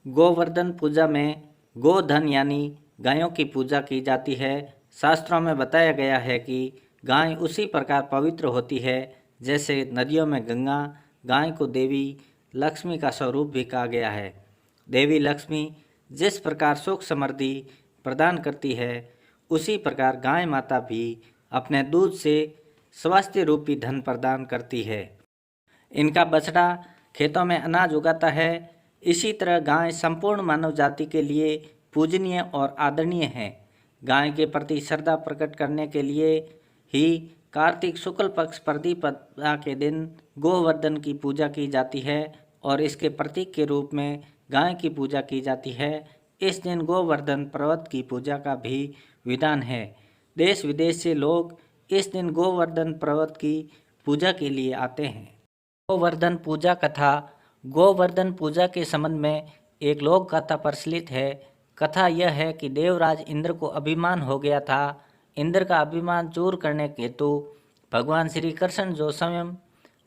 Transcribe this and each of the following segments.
गोवर्धन पूजा में गोधन यानी गायों की पूजा की जाती है। शास्त्रों में बताया गया है कि गाय उसी प्रकार पवित्र होती है जैसे नदियों में गंगा। गाय को देवी लक्ष्मी का स्वरूप भी कहा गया है। देवी लक्ष्मी जिस प्रकार सुख समृद्धि प्रदान करती है, उसी प्रकार गाय माता भी अपने दूध से स्वास्थ्य रूपी धन प्रदान करती है। इनका बछड़ा खेतों में अनाज उगाता है। इसी तरह गाय संपूर्ण मानव जाति के लिए पूजनीय और आदरणीय है। गाय के प्रति श्रद्धा प्रकट करने के लिए ही कार्तिक शुक्ल पक्ष प्रतिपदा के दिन गोवर्धन की पूजा की जाती है और इसके प्रतीक के रूप में गाय की पूजा की जाती है। इस दिन गोवर्धन पर्वत की पूजा का भी विधान है। देश विदेश से लोग इस दिन गोवर्धन पर्वत की पूजा के लिए आते हैं। गोवर्धन पूजा कथा। गोवर्धन पूजा के संबंध में एक लोक कथा प्रचलित है। कथा यह है कि देवराज इंद्र को अभिमान हो गया था। इंद्र का अभिमान दूर करने हेतु भगवान श्री कृष्ण, जो स्वयं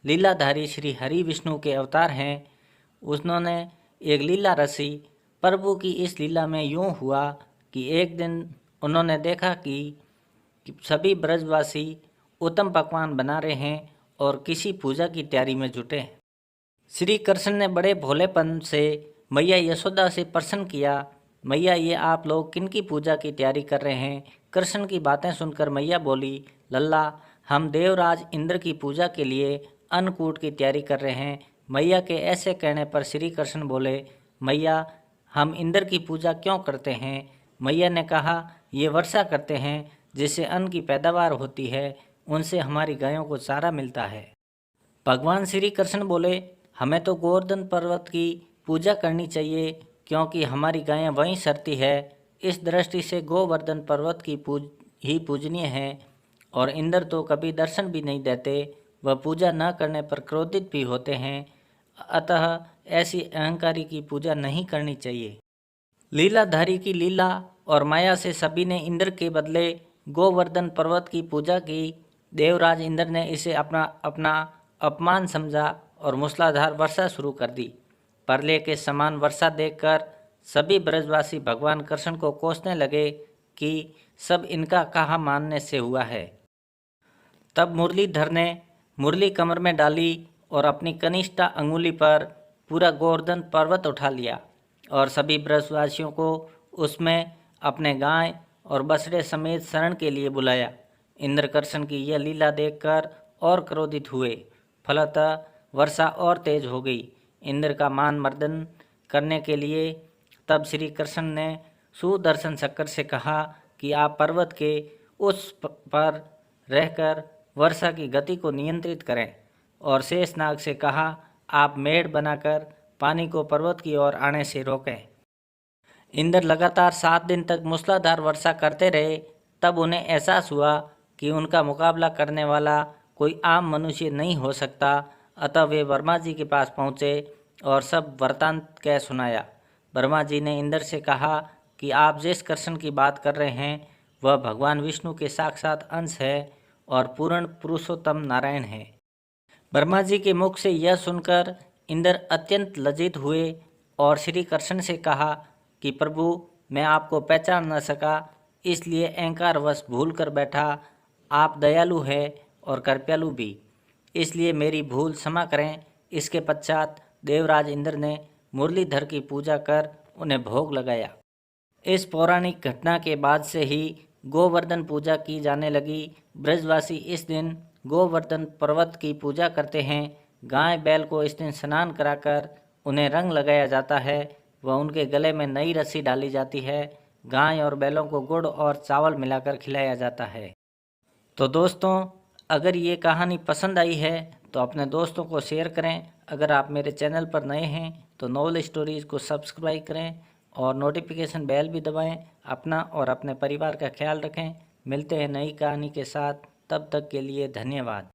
लीलाधारी श्री हरि विष्णु के अवतार हैं, उन्होंने एक लीला रची। प्रभु की इस लीला में यूँ हुआ कि एक दिन उन्होंने देखा कि सभी ब्रजवासी उत्तम पकवान बना रहे हैं और किसी पूजा की तैयारी में जुटे। श्री कृष्ण ने बड़े भोलेपन से मैया यशोदा से प्रश्न किया, मैया ये आप लोग किनकी पूजा की तैयारी कर रहे हैं? कृष्ण की बातें सुनकर मैया बोली, लल्ला हम देवराज इंद्र की पूजा के लिए अन्नकूट की तैयारी कर रहे हैं। मैया के ऐसे कहने पर श्री कृष्ण बोले, मैया हम इंद्र की पूजा क्यों करते हैं? मैया ने कहा, ये वर्षा करते हैं जिससे अन्न की पैदावार होती है, उनसे हमारी गायों को चारा मिलता है। भगवान श्री कृष्ण बोले, हमें तो गोवर्धन पर्वत की पूजा करनी चाहिए क्योंकि हमारी गायें वहीं चरती है। इस दृष्टि से गोवर्धन पर्वत की ही पूजनीय है और इंद्र तो कभी दर्शन भी नहीं देते, वह पूजा न करने पर क्रोधित भी होते हैं। अतः ऐसी अहंकारी की पूजा नहीं करनी चाहिए। लीलाधारी की लीला और माया से सभी ने इंद्र के बदले गोवर्धन पर्वत की पूजा की। देवराज इंद्र ने इसे अपना अपमान समझा और मूसलाधार वर्षा शुरू कर दी। प्रलय के समान वर्षा देखकर सभी ब्रजवासी भगवान कृष्ण को कोसने लगे कि सब इनका कहा मानने से हुआ है। तब मुरलीधर ने मुरली कमर में डाली और अपनी कनिष्ठा अंगुली पर पूरा गोवर्धन पर्वत उठा लिया और सभी ब्रजवासियों को उसमें अपने गाय और बछड़े समेत शरण के लिए बुलाया। इंद्र कृष्ण की यह लीला देखकर और क्रोधित हुए, फलतः वर्षा और तेज हो गई। इंद्र का मान मर्दन करने के लिए तब श्री कृष्ण ने सुदर्शन चक्र से कहा कि आप पर्वत के उस पर रहकर वर्षा की गति को नियंत्रित करें और शेषनाग से कहा, आप मेड़ बनाकर पानी को पर्वत की ओर आने से रोकें। इंद्र लगातार 7 दिन तक मूसलाधार वर्षा करते रहे। तब उन्हें एहसास हुआ कि उनका मुकाबला करने वाला कोई आम मनुष्य नहीं हो सकता। अतः वे ब्रह्मा जी के पास पहुँचे और सब वृत्तांत कह सुनाया। ब्रह्मा जी ने इंद्र से कहा कि आप जिस कृष्ण की बात कर रहे हैं वह भगवान विष्णु के साक्षात अंश है और पूर्ण पुरुषोत्तम नारायण है। ब्रह्मा जी के मुख से यह सुनकर इंद्र अत्यंत लज्जित हुए और श्री कृष्ण से कहा कि प्रभु, मैं आपको पहचान न सका, इसलिए अहंकारवश भूल कर बैठा। आप दयालु है और कृपालु भी, इसलिए मेरी भूल क्षमा करें। इसके पश्चात देवराज इंद्र ने मुरलीधर की पूजा कर उन्हें भोग लगाया। इस पौराणिक घटना के बाद से ही गोवर्धन पूजा की जाने लगी। ब्रजवासी इस दिन गोवर्धन पर्वत की पूजा करते हैं। गाय बैल को इस दिन स्नान कराकर उन्हें रंग लगाया जाता है व उनके गले में नई रस्सी डाली जाती है। गाय और बैलों को गुड़ और चावल मिलाकर खिलाया जाता है। तो दोस्तों, अगर ये कहानी पसंद आई है तो अपने दोस्तों को शेयर करें। अगर आप मेरे चैनल पर नए हैं तो नॉवल स्टोरीज़ को सब्सक्राइब करें और नोटिफिकेशन बेल भी दबाएं। अपना और अपने परिवार का ख्याल रखें। मिलते हैं नई कहानी के साथ, तब तक के लिए धन्यवाद।